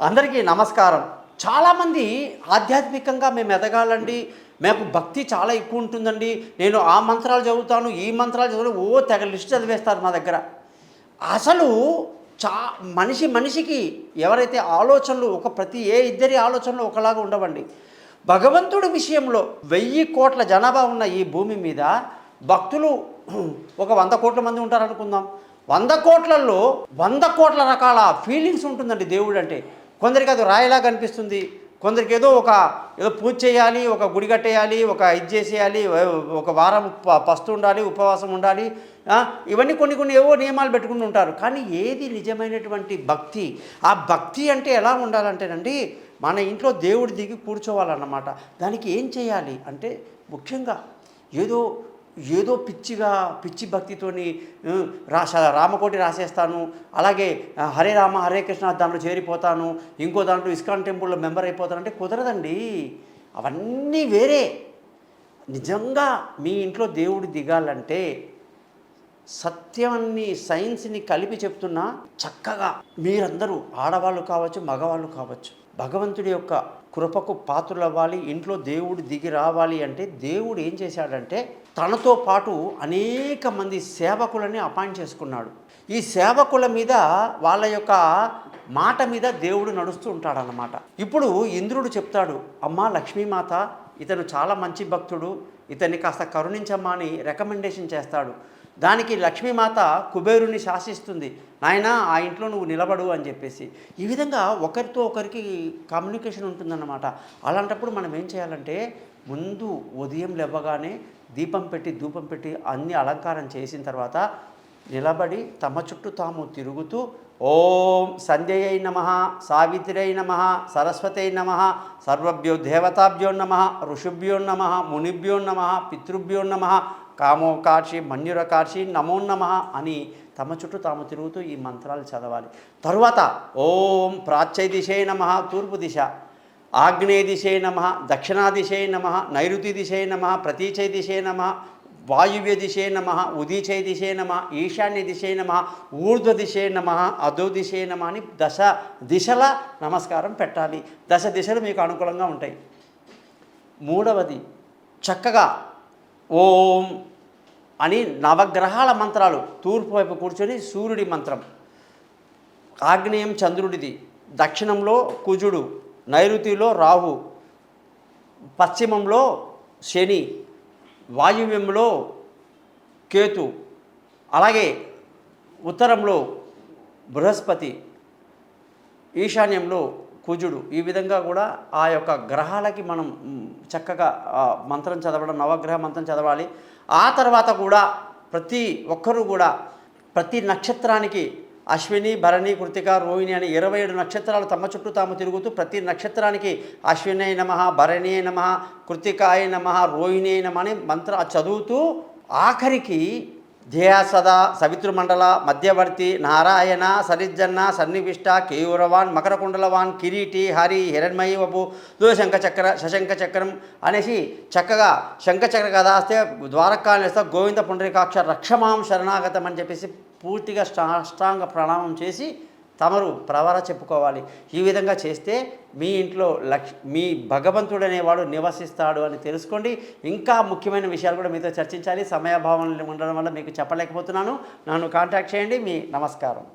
అందరికీ నమస్కారం. చాలామంది ఆధ్యాత్మికంగా మేము ఎదగాలండి, మాకు భక్తి చాలా ఎక్కువ ఉంటుందండి, నేను ఆ మంత్రాలు చదువుతాను, ఈ మంత్రాలు చదువుతాను, తెగ లిస్ట్ చదివేస్తారు నా దగ్గర. అసలు చా మనిషికి ఎవరైతే ఆలోచనలు ప్రతి ఇద్దరి ఆలోచనలు ఒకలాగా ఉండవండి. భగవంతుడి విషయంలో 1000 కోట్ల జనాభా ఉన్న ఈ భూమి మీద భక్తులు ఒక 100 కోట్ల మంది ఉంటారనుకుందాం. 100 కోట్లలో 100 కోట్ల రకాల ఫీలింగ్స్ ఉంటుందండి దేవుడు అంటే. కొందరికి అది రాయిలాగా అనిపిస్తుంది, కొందరికి ఏదో పూజ చేయాలి, ఒక గుడి కట్టేయాలి, ఇది చేసేయాలి, ఒక వారం పస్తు ఉండాలి, ఉపవాసం ఉండాలి, ఇవన్నీ కొన్ని ఏవో నియమాలు పెట్టుకుని ఉంటారు. కానీ ఏది నిజమైనటువంటి భక్తి? ఆ భక్తి అంటే ఎలా ఉండాలంటేనండి, మన ఇంట్లో దేవుడు దిగి కూర్చోవాలన్నమాట. దానికి ఏం చేయాలి అంటే, ముఖ్యంగా ఏదో పిచ్చి భక్తితోని రామకోటి రాసేస్తాను, అలాగే హరే రామ హరే కృష్ణ దాంట్లో చేరిపోతాను, ఇంకో దాంట్లో ఇస్కాన్ టెంపుల్లో మెంబర్ అయిపోతాను అంటే కుదరదండి. అవన్నీ వేరే. నిజంగా మీ ఇంట్లో దేవుడు దిగాలంటే సత్యాన్ని సైన్స్ని కలిపి చెప్తున్నా, చక్కగా మీరందరూ ఆడవాళ్ళు కావచ్చు, మగవాళ్ళు కావచ్చు, భగవంతుడి యొక్క కృపకు పాత్రులవ్వాలి, ఇంట్లో దేవుడు దిగి రావాలి అంటే దేవుడు ఏం చేశాడంటే తనతో పాటు అనేక మంది సేవకులని అపాయింట్ చేసుకున్నాడు. ఈ సేవకుల మీద వాళ్ళ యొక్క మాట మీద దేవుడు నడుస్తూ ఉంటాడనమాట. ఇప్పుడు ఇంద్రుడు చెప్తాడు, అమ్మా లక్ష్మీమాత, ఇతను చాలా మంచి భక్తుడు, ఇతన్ని కాస్త కరుణించమ్మా అని రికమెండేషన్ చేస్తాడు. దానికి లక్ష్మీమాత కుబేరుని శాసిస్తుంది, నాయనా ఆ ఇంట్లో నువ్వు నిలబడు అని చెప్పేసి. ఈ విధంగా ఒకరితో ఒకరికి కమ్యూనికేషన్ ఉంటుందన్నమాట. అలాంటప్పుడు మనం ఏం చేయాలంటే, ముందు ఉదయం లేవగానే దీపం పెట్టి ధూపం పెట్టి అన్ని అలంకారం చేసిన తర్వాత నిలబడి తమ చుట్టూ తాము తిరుగుతూ ఓం సంధ్యయై నమః, సావిత్రై నమః, సరస్వతై నమః, సర్వభ్యో దేవతాభ్యో నమః, ఋషిభ్యో నమః, మునిభ్యో నమః, పితృభ్యో నమః, కామోకాక్షి మన్యురకాక్షి నమో నమః అని తమ చుట్టూ తాము తిరుగుతూ ఈ మంత్రాలు చదవాలి. తరువాత ఓం ప్రాచ్యై దిశే నమః, తూర్పు దిశ, ఆగ్నేయ దిశే నమః, దక్షిణా దిశే నమః, నైరుతి దిశే నమః, ప్రతీచై దిశే నమః, వాయువ్య దిశే నమః, ఉదీచై దిశే నమః, ఈశాన్య దిశే నమః, ఊర్ధ్వ దిశే నమః, అధో దిశే నమః అని 10 దిశల నమస్కారం పెట్టాలి. 10 దిశలు మీకు అనుకూలంగా ఉంటాయి. మూడవది, చక్కగా ఓం అని నవగ్రహాల మంత్రాలు, తూర్పు వైపు కూర్చొని సూర్యుడి మంత్రం, ఆగ్నేయం చంద్రుడిది, దక్షిణంలో కుజుడు, నైరుతిలో రాహు, పశ్చిమంలో శని, వాయువ్యంలో కేతు, అలాగే ఉత్తరంలో బృహస్పతి, ఈశాన్యంలో కుజుడు. ఈ విధంగా కూడా ఆ యొక్క గ్రహాలకి మనం చక్కగా మంత్రం చదవడం, నవగ్రహ మంత్రం చదవాలి. ఆ తర్వాత కూడా ప్రతి ఒక్కరూ కూడా ప్రతి నక్షత్రానికి అశ్విని, భరణి, కృతిక, రోహిణి అని 27 నక్షత్రాలు తమ చుట్టూ తాము తిరుగుతూ ప్రతి నక్షత్రానికి అశ్వినై నమః, భరణి నమః, కృతికాయ నమః, రోహిణి నమః అని మంత్ర చదువుతూ ఆఖరికి ధ్యేయ సదా సవితృమండల మధ్యవర్తి నారాయణ సరిజ్జన్న సన్నివిష్ట కేయూరవాన్ మకరకుండలవాన్ కిరీటి హరి హిరణ్మయి వపు శంఖచక్ర శశంఖ చక్రం అనేసి చక్కగా శంఖచక్ర కదాస్తే ద్వారకాలేస్తా గోవింద పుండరీకాక్ష రక్షమాం శరణాగతం అని చెప్పేసి పూర్తిగా అష్టాంగ ప్రణామం చేసి తమరు ప్రవర చెప్పుకోవాలి. ఈ విధంగా చేస్తే మీ ఇంట్లో మీ భగవంతుడు అనేవాడు నివసిస్తాడు అని తెలుసుకోండి. ఇంకా ముఖ్యమైన విషయాలు కూడా మీతో చర్చించాలి, సమయాభావం ఉండడం వల్ల మీకు చెప్పలేకపోతున్నాను. నన్ను కాంటాక్ట్ చేయండి. మీ నమస్కారం.